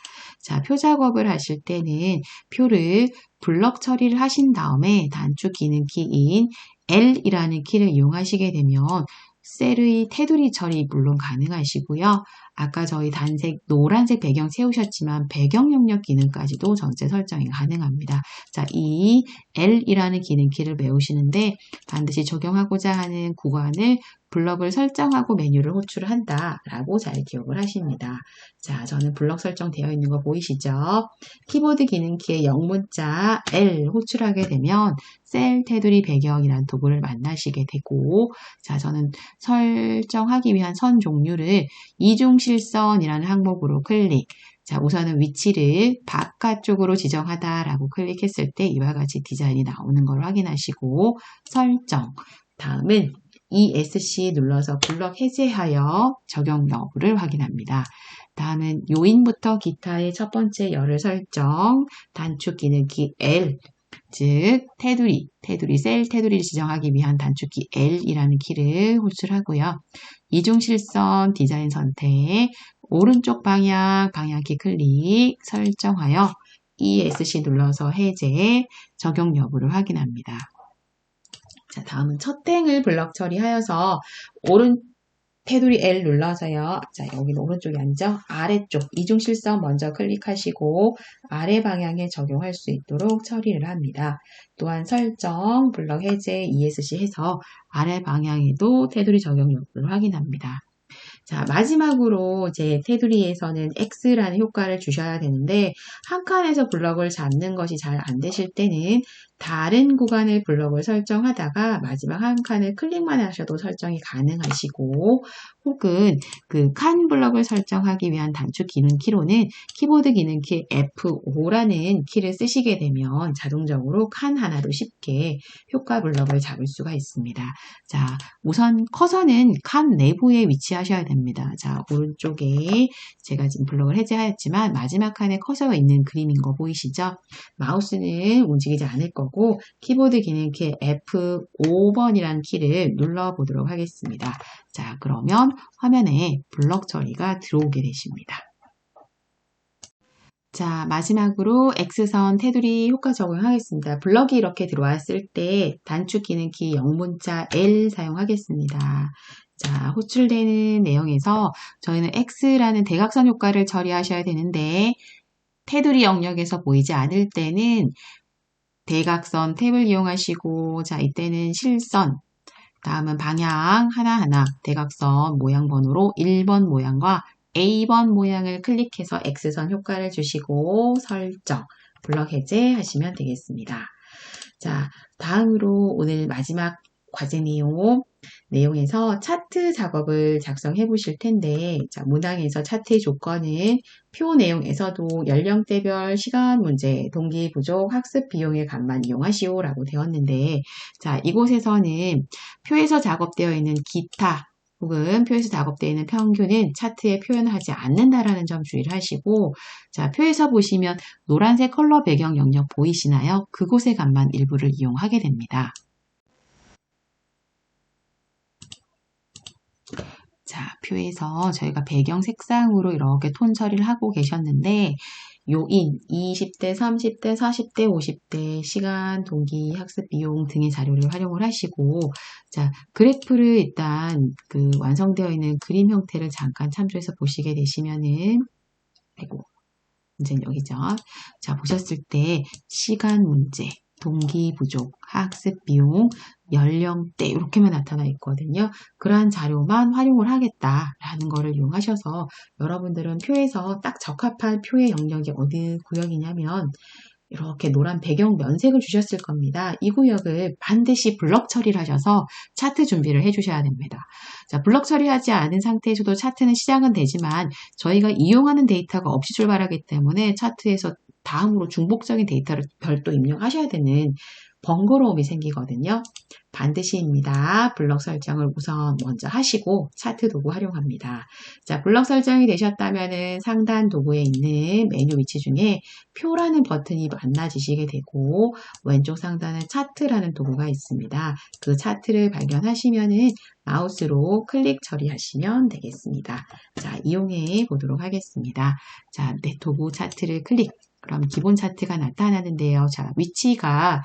자, 표 작업을 하실 때는 표를 블럭 처리를 하신 다음에 단축 기능 키인 L이라는 키를 이용하시게 되면 셀의 테두리 처리 물론 가능하시고요. 아까 저희 단색, 노란색 배경 채우셨지만 배경 영역 기능까지도 전체 설정이 가능합니다. 자, 이 L이라는 기능 키를 외우시는데 반드시 적용하고자 하는 구간을 블럭을 설정하고 메뉴를 호출을 한다라고 잘 기억을 하십니다. 자, 저는 블럭 설정되어 있는 거 보이시죠? 키보드 기능키의 영문자 L 호출하게 되면 셀 테두리 배경이라는 도구를 만나시게 되고 자, 저는 설정하기 위한 선 종류를 이중실선이라는 항목으로 클릭. 자, 우선은 위치를 바깥쪽으로 지정하다라고 클릭했을 때 이와 같이 디자인이 나오는 걸 확인하시고 설정. 다음은 ESC 눌러서 블럭 해제하여 적용 여부를 확인합니다. 다음은 요인부터 기타의 첫 번째 열을 설정, 단축 기능키 L, 즉 테두리 셀 테두리를 지정하기 위한 단축키 L이라는 키를 호출하고요. 이중실선 디자인 선택, 오른쪽 방향키 클릭 설정하여 ESC 눌러서 해제, 적용 여부를 확인합니다. 자, 다음은 첫 땡을 블럭 처리하여서 오른 테두리 L 눌러서요. 자, 여기는 오른쪽이 아니죠. 아래쪽 이중실선 먼저 클릭하시고 아래 방향에 적용할 수 있도록 처리를 합니다. 또한 설정, 블럭 해제, ESC 해서 아래 방향에도 테두리 적용 여부를 확인합니다. 자, 마지막으로 이제 테두리에서는 X라는 효과를 주셔야 되는데 한 칸에서 블럭을 잡는 것이 잘 안 되실 때는 다른 구간의 블럭을 설정하다가 마지막 한 칸을 클릭만 하셔도 설정이 가능하시고 혹은 그 칸 블럭을 설정하기 위한 단축 기능 키로는 키보드 기능키 F5라는 키를 쓰시게 되면 자동적으로 칸 하나로 쉽게 효과 블럭을 잡을 수가 있습니다. 자, 우선 커서는 칸 내부에 위치하셔야 됩니다. 자, 오른쪽에 제가 지금 블럭을 해제하였지만 마지막 칸에 커서가 있는 그림인 거 보이시죠? 마우스는 움직이지 않을 거고 키보드 기능키 F5번이라는 키를 눌러보도록 하겠습니다. 자, 그러면 화면에 블럭 처리가 들어오게 되십니다. 자, 마지막으로 X선 테두리 효과 적용하겠습니다. 블럭이 이렇게 들어왔을 때 단축 기능키 영문자 L 사용하겠습니다. 자, 호출되는 내용에서 저희는 X라는 대각선 효과를 처리하셔야 되는데 테두리 영역에서 보이지 않을 때는 대각선 탭을 이용하시고 자, 이때는 실선 다음은 방향 하나하나 대각선 모양 번호로 1번 모양과 A번 모양을 클릭해서 X선 효과를 주시고 설정, 블럭 해제 하시면 되겠습니다. 자, 다음으로 오늘 마지막 과제 내용에서 차트 작업을 작성해 보실 텐데 자, 문항에서 차트의 조건은 표 내용에서도 연령대별 시간 문제, 동기 부족, 학습 비용의 값만 이용하시오 라고 되었는데 자, 이곳에서는 표에서 작업되어 있는 기타 혹은 표에서 작업되어 있는 평균은 차트에 표현하지 않는다라는 점 주의를 하시고 자, 표에서 보시면 노란색 컬러 배경 영역 보이시나요? 그곳의 값만 일부를 이용하게 됩니다. 자, 표에서 저희가 배경 색상으로 이렇게 톤 처리를 하고 계셨는데 요인, 20대, 30대, 40대, 50대 시간, 동기, 학습 비용 등의 자료를 활용을 하시고, 자, 그래프를 일단 그 완성되어 있는 그림 형태를 잠깐 참조해서 보시게 되시면은, 아이고, 문제는 여기죠. 자, 보셨을 때 시간 문제, 동기 부족, 학습 비용, 연령대 이렇게만 나타나 있거든요. 그러한 자료만 활용을 하겠다라는 거를 이용하셔서 여러분들은 표에서 딱 적합한 표의 영역이 어디 구역이냐면 이렇게 노란 배경 면색을 주셨을 겁니다. 이 구역을 반드시 블럭 처리를 하셔서 차트 준비를 해주셔야 됩니다. 자, 블럭 처리하지 않은 상태에서도 차트는 시작은 되지만 저희가 이용하는 데이터가 없이 출발하기 때문에 차트에서 다음으로 중복적인 데이터를 별도 입력하셔야 되는 번거로움이 생기거든요. 반드시입니다. 블럭 설정을 우선 먼저 하시고 차트 도구 활용합니다. 자, 블럭 설정이 되셨다면 상단 도구에 있는 메뉴 위치 중에 표라는 버튼이 만나지시게 되고 왼쪽 상단에 차트라는 도구가 있습니다. 그 차트를 발견하시면은 마우스로 클릭 처리하시면 되겠습니다. 자, 이용해 보도록 하겠습니다. 자, 네, 도구 차트를 클릭. 그럼 기본 차트가 나타나는데요. 자, 위치가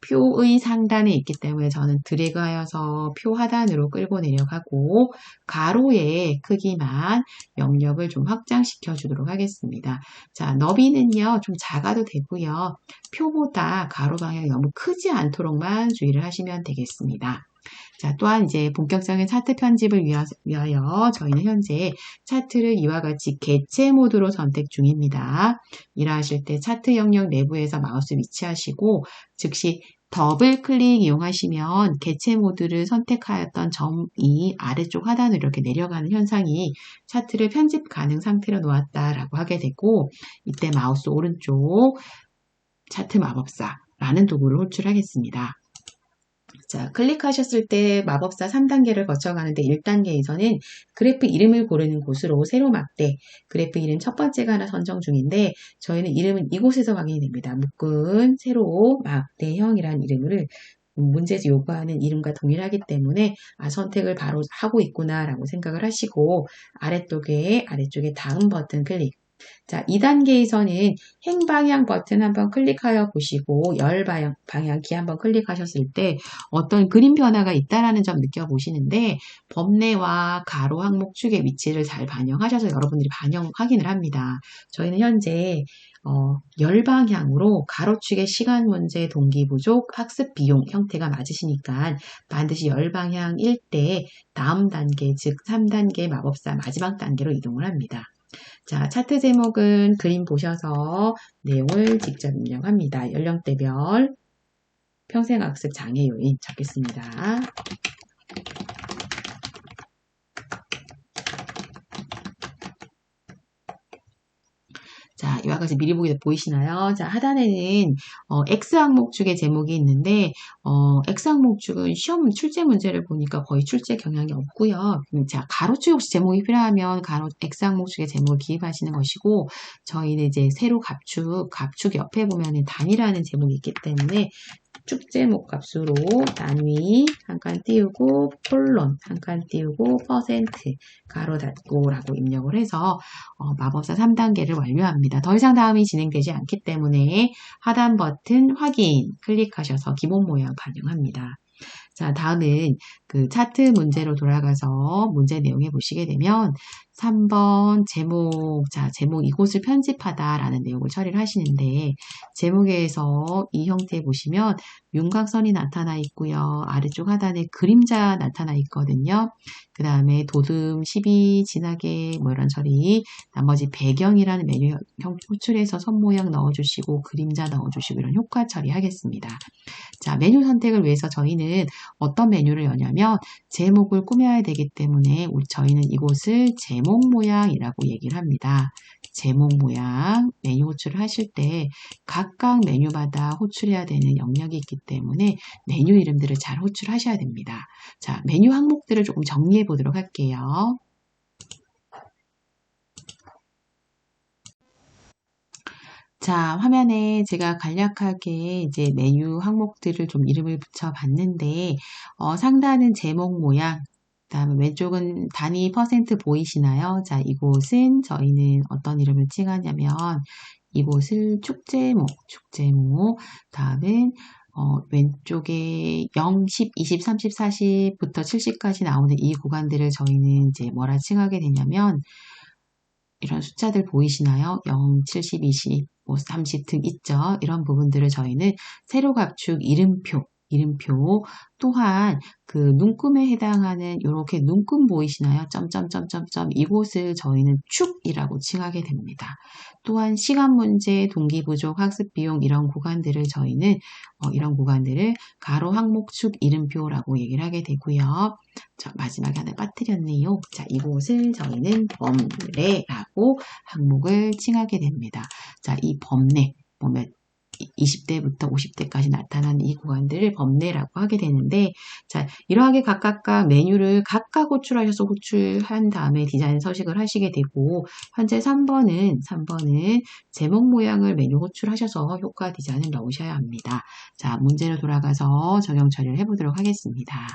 표의 상단에 있기 때문에 저는 드래그하여서 표 하단으로 끌고 내려가고 가로의 크기만 영역을 좀 확장시켜 주도록 하겠습니다. 자, 너비는요, 좀 작아도 되고요. 표보다 가로 방향이 너무 크지 않도록만 주의를 하시면 되겠습니다. 자, 또한 이제 본격적인 차트 편집을 위하여 저희는 현재 차트를 이와 같이 개체 모드로 선택 중입니다. 일하실 때 차트 영역 내부에서 마우스 위치하시고 즉시 더블 클릭 이용하시면 개체 모드를 선택하였던 점이 아래쪽 하단으로 이렇게 내려가는 현상이 차트를 편집 가능 상태로 놓았다라고 하게 되고 이때 마우스 오른쪽 차트 마법사라는 도구를 호출하겠습니다. 자, 클릭하셨을 때 마법사 3단계를 거쳐가는데 1단계에서는 그래프 이름을 고르는 곳으로 세로 막대, 그래프 이름 첫 번째가 하나 선정 중인데 저희는 이름은 이곳에서 확인이 됩니다. 묶은 세로 막대형이라는 이름을 문제에서 요구하는 이름과 동일하기 때문에 선택을 바로 하고 있구나 라고 생각을 하시고 아래쪽에 다음 버튼 클릭. 자, 2단계에서는 행방향 버튼 한번 클릭하여 보시고 열 방향키 한번 클릭하셨을 때 어떤 그림 변화가 있다라는 점 느껴보시는데 범례와 가로 항목 축의 위치를 잘 반영하셔서 여러분들이 확인을 합니다. 저희는 현재 열 방향으로 가로축의 시간 문제, 동기 부족, 학습 비용 형태가 맞으시니까 반드시 열 방향일 때 다음 단계, 즉 3단계 마법사 마지막 단계로 이동을 합니다. 자, 차트 제목은 그림 보셔서 내용을 직접 입력합니다. 연령대별 평생학습 장애 요인 적겠습니다. 자, 이와 같이 미리 보기도 보이시나요? 자, 하단에는 X 항목 축의 제목이 있는데 X 항목 축은 시험 출제 문제를 보니까 거의 출제 경향이 없고요. 자, 가로축 혹시 제목이 필요하면 X 항목 축의 제목을 기입하시는 것이고 저희는 이제 세로 갑축 옆에 보면 단위라는 제목이 있기 때문에 축제목 값으로 단위 한 칸 띄우고 콜론 한 칸 띄우고 퍼센트 가로 닫고 라고 입력을 해서 마법사 3단계를 완료합니다. 더 이상 다음이 진행되지 않기 때문에 하단 버튼 확인 클릭하셔서 기본 모양 반영합니다. 자, 다음은 그 차트 문제로 돌아가서 문제 내용에 보시게 되면 3번 제목, 자, 제목 이곳을 편집하다라는 내용을 처리를 하시는데 제목에서 이 형태에 보시면 윤곽선이 나타나 있고요. 아래쪽 하단에 그림자 나타나 있거든요. 그 다음에 도듬, 12, 진하게 뭐 이런 처리, 나머지 배경이라는 메뉴 호출해서 선 모양 넣어주시고 그림자 넣어주시고 이런 효과 처리하겠습니다. 자, 메뉴 선택을 위해서 저희는 어떤 메뉴를 여냐면 제목을 꾸며야 되기 때문에 저희는 이곳을 제목 모양이라고 얘기를 합니다. 제목 모양 메뉴 호출을 하실 때 각각 메뉴마다 호출해야 되는 영역이 있기 때문에 메뉴 이름들을 잘 호출하셔야 됩니다. 자, 메뉴 항목들을 조금 정리해 보도록 할게요. 자, 화면에 제가 간략하게 이제 메뉴 항목들을 좀 이름을 붙여봤는데, 상단은 제목 모양, 그 다음에 왼쪽은 단위 퍼센트 보이시나요? 자, 이곳은 저희는 어떤 이름을 칭하냐면, 이곳을 축제목, 다음은 왼쪽에 0, 10, 20, 30, 40부터 70까지 나오는 이 구간들을 저희는 이제 뭐라 칭하게 되냐면, 이런 숫자들 보이시나요? 0, 70, 20, 30 등 있죠? 이런 부분들을 저희는 세로갑축 이름표, 또한 그 눈금에 해당하는 이렇게 눈금 보이시나요? 점점점점점 이곳을 저희는 축이라고 칭하게 됩니다. 또한 시간 문제, 동기 부족, 학습 비용 이런 구간들을 저희는 이런 구간들을 가로 항목축 이름표라고 얘기를 하게 되고요. 자, 마지막에 하나 빠뜨렸네요. 자, 이곳을 저희는 범례라고 항목을 칭하게 됩니다. 자, 이 범례 보면 20대부터 50대까지 나타나는 이 구간들을 범례라고 하게 되는데, 자, 이러하게 각각 메뉴를 각각 호출하셔서 호출한 다음에 디자인 서식을 하시게 되고, 현재 3번은 제목 모양을 메뉴 호출하셔서 효과 디자인을 넣으셔야 합니다. 자, 문제로 돌아가서 적용 처리를 해보도록 하겠습니다.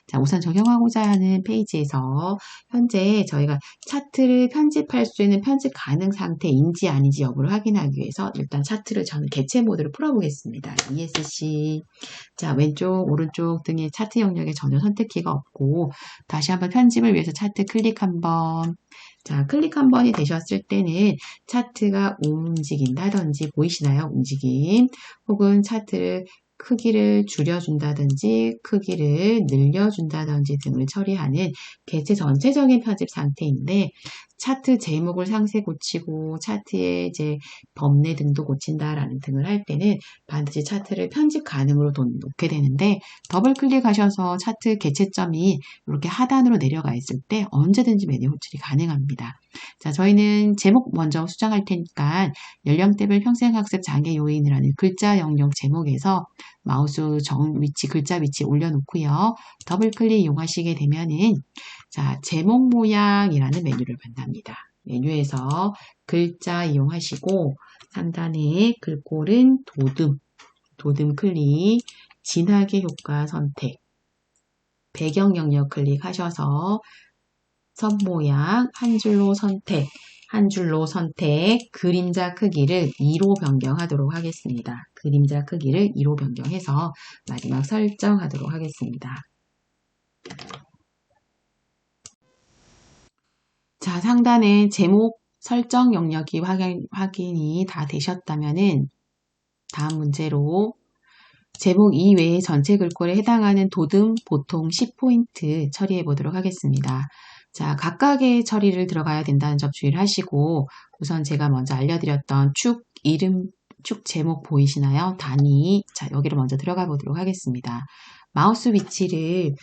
자, 우선 적용하고자 하는 페이지에서 현재 저희가 차트를 편집할 수 있는 편집 가능 상태인지 아닌지 여부를 확인하기 위해서 일단 차트를 저는 개체 모드로 풀어보겠습니다. ESC. 자, 왼쪽, 오른쪽 등의 차트 영역에 전혀 선택키가 없고, 다시 한번 편집을 위해서 차트 클릭 한번. 자, 클릭 한 번이 되셨을 때는 차트가 움직인다든지 보이시나요? 움직임. 혹은 차트를 크기를 줄여준다든지 크기를 늘려준다든지 등을 처리하는 개체 전체적인 편집 상태인데, 차트 제목을 상세 고치고 차트의 이제 범례 등도 고친다라는 등을 할 때는 반드시 차트를 편집 가능으로 놓게 되는데, 더블 클릭하셔서 차트 개체점이 이렇게 하단으로 내려가 있을 때 언제든지 메뉴 호출이 가능합니다. 자, 저희는 제목 먼저 수정할 테니까 연령대별 평생학습 장애 요인이라는 글자 영역 제목에서 마우스 글자 위치 올려놓고요. 더블 클릭 이용하시게 되면은, 자, 제목 모양이라는 메뉴를 만납니다. 메뉴에서 글자 이용하시고, 상단에 글꼴은 도듬 클릭, 진하게 효과 선택, 배경 영역 클릭하셔서 선 모양 한 줄로 선택, 그림자 크기를 2로 변경하도록 하겠습니다. 그림자 크기를 2로 변경해서 마지막 설정하도록 하겠습니다. 자, 상단에 제목 설정 영역이 확인이 다 되셨다면은 다음 문제로 제목 이외에 전체 글꼴에 해당하는 도듬 보통 10포인트 처리해 보도록 하겠습니다. 자, 각각의 처리를 들어가야 된다는 점 주의를 하시고, 우선 제가 먼저 알려드렸던 축 제목 보이시나요? 단위. 자, 여기로 먼저 들어가 보도록 하겠습니다. 마우스 위치를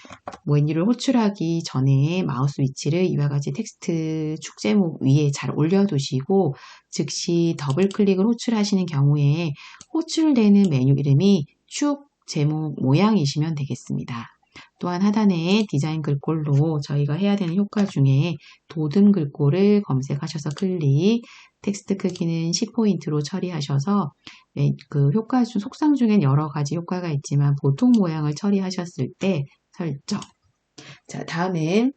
메뉴를 호출하기 전에 마우스 위치를 이와 같이 텍스트 축 제목 위에 잘 올려두시고, 즉시 더블 클릭을 호출하시는 경우에 호출되는 메뉴 이름이 축 제목 모양이시면 되겠습니다. 또한 하단에 디자인 글꼴로 저희가 해야 되는 효과 중에 도듬 글꼴을 검색하셔서 클릭, 텍스트 크기는 10포인트로 처리하셔서 그 효과 중 속성 중엔 여러 가지 효과가 있지만 보통 모양을 처리하셨을 때 설정. 자, 다음은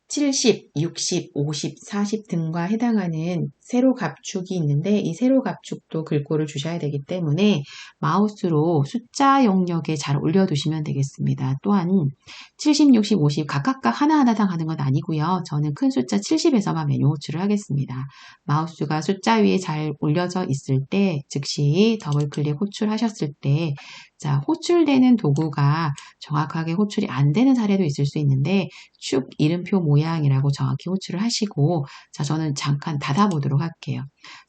70, 60, 50, 40 등과 해당하는 세로 갑축이 있는데, 이 세로 갑축도 글꼴을 주셔야 되기 때문에 마우스로 숫자 영역에 잘 올려두시면 되겠습니다. 또한 70, 60, 50 각각 하나하나당 하는 건 아니고요. 저는 큰 숫자 70에서만 메뉴 호출을 하겠습니다. 마우스가 숫자 위에 잘 올려져 있을 때, 즉시 더블 클릭 호출하셨을 때, 자, 호출되는 도구가 정확하게 호출이 안 되는 사례도 있을 수 있는데, 축 이름표 모양이라고 정확히 호출을 하시고, 자, 저는 잠깐 닫아보도록 할게요.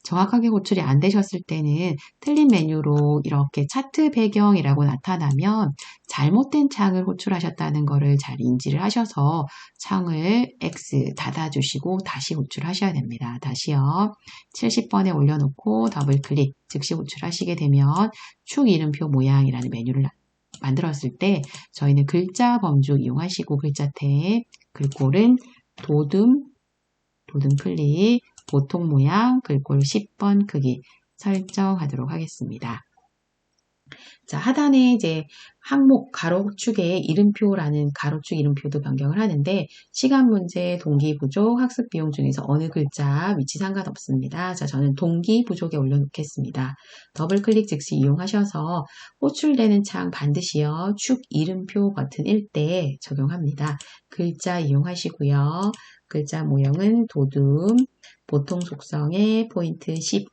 정확하게 호출이 안 되셨을 때는 틀린 메뉴로 이렇게 차트 배경이라고 나타나면 잘못된 창을 호출하셨다는 것을 잘 인지를 하셔서 창을 X 닫아주시고 다시 호출하셔야 됩니다. 다시요. 70번에 올려놓고 더블 클릭, 즉시 호출하시게 되면 축 이름표 모양이라는 메뉴를 만들었을 때 저희는 글자 범주 이용하시고 글자 탭, 글꼴은 도듬 클릭, 보통 모양, 글꼴 10번 크기 설정하도록 하겠습니다. 자, 하단에 이제 항목 가로축에 이름표라는 가로축 이름표도 변경을 하는데 시간 문제, 동기 부족, 학습 비용 중에서 어느 글자 위치 상관없습니다. 자, 저는 동기 부족에 올려놓겠습니다. 더블 클릭 즉시 이용하셔서 호출되는 창 반드시요 축 이름표 버튼일 때 적용합니다. 글자 이용하시고요. 글자 모형은 도둠, 보통 속성의 포인트 10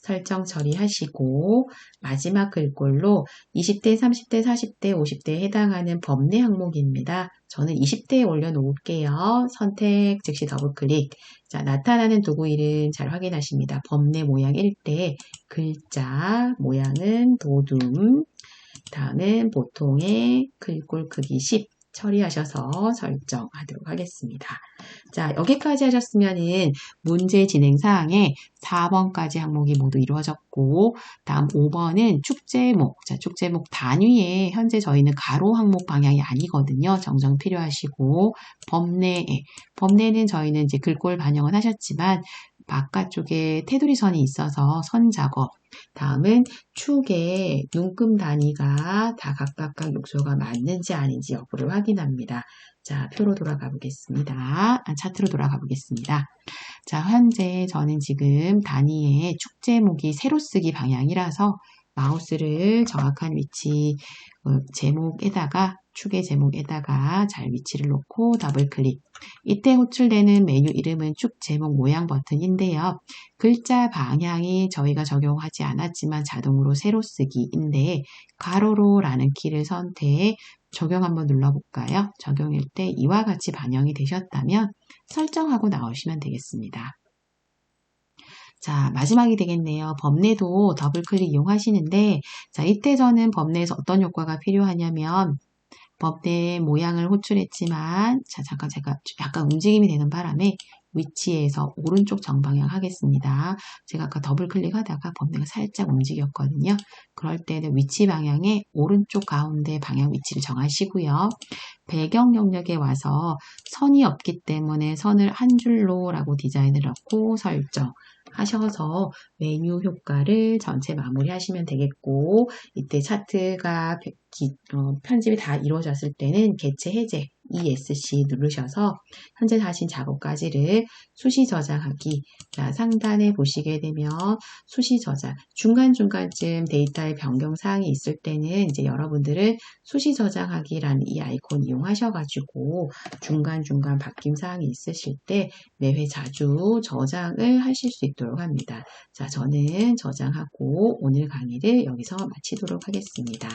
설정 처리하시고 마지막 글꼴로 20대, 30대, 40대, 50대에 해당하는 법내 항목입니다. 저는 20대에 올려놓을게요. 선택 즉시 더블클릭. 자, 나타나는 도구 이름 잘 확인하십니다. 법내 모양일 때 글자 모양은 도둠, 다음은 보통의 글꼴 크기 10 처리하셔서 설정하도록 하겠습니다. 자, 여기까지 하셨으면은 문제 진행 사항에 4번까지 항목이 모두 이루어졌고, 다음 5번은 축제목. 자, 축제목 단위에 현재 저희는 가로 항목 방향이 아니거든요. 정정 필요하시고, 법내는 저희는 이제 글꼴 반영은 하셨지만, 바깥쪽에 테두리 선이 있어서 선 작업. 다음은 축의 눈금 단위가 다 각각 요소가 맞는지 아닌지 여부를 확인합니다. 자, 표로 돌아가 보겠습니다. 차트로 돌아가 보겠습니다. 자, 현재 저는 지금 단위의 축 제목이 세로 쓰기 방향이라서 마우스를 정확한 위치 제목에다가 축의 제목에다가 잘 위치를 놓고 더블 클릭. 이때 호출되는 메뉴 이름은 축 제목 모양 버튼인데요. 글자 방향이 저희가 적용하지 않았지만 자동으로 세로 쓰기인데 가로로라는 키를 선택 적용 한번 눌러볼까요? 적용일 때 이와 같이 반영이 되셨다면 설정하고 나오시면 되겠습니다. 자, 마지막이 되겠네요. 법내도 더블 클릭 이용하시는데, 자, 이때 저는 법내에서 어떤 효과가 필요하냐면, 법내 모양을 호출했지만, 자, 잠깐 제가 약간 움직임이 되는 바람에 위치에서 오른쪽 정방향 하겠습니다. 제가 아까 더블 클릭하다가 법내가 살짝 움직였거든요. 그럴 때는 위치 방향에 오른쪽 가운데 방향 위치를 정하시고요. 배경 영역에 와서 선이 없기 때문에 선을 한 줄로 라고 디자인을 넣고 설정 하셔서 메뉴 효과를 전체 마무리하시면 되겠고 이때 차트가 편집이 다 이루어졌을 때는 개체 해제 ESC 누르셔서 현재 하신 작업까지를 수시 저장하기. 자, 상단에 보시게 되면 수시 저장 중간중간쯤 데이터의 변경 사항이 있을 때는 이제 여러분들은 수시 저장하기라는 이 아이콘 이용하셔가지고 중간중간 바뀜 사항이 있으실 때 매회 자주 저장을 하실 수 있도록 합니다. 자, 저는 저장하고 오늘 강의를 여기서 마치도록 하겠습니다.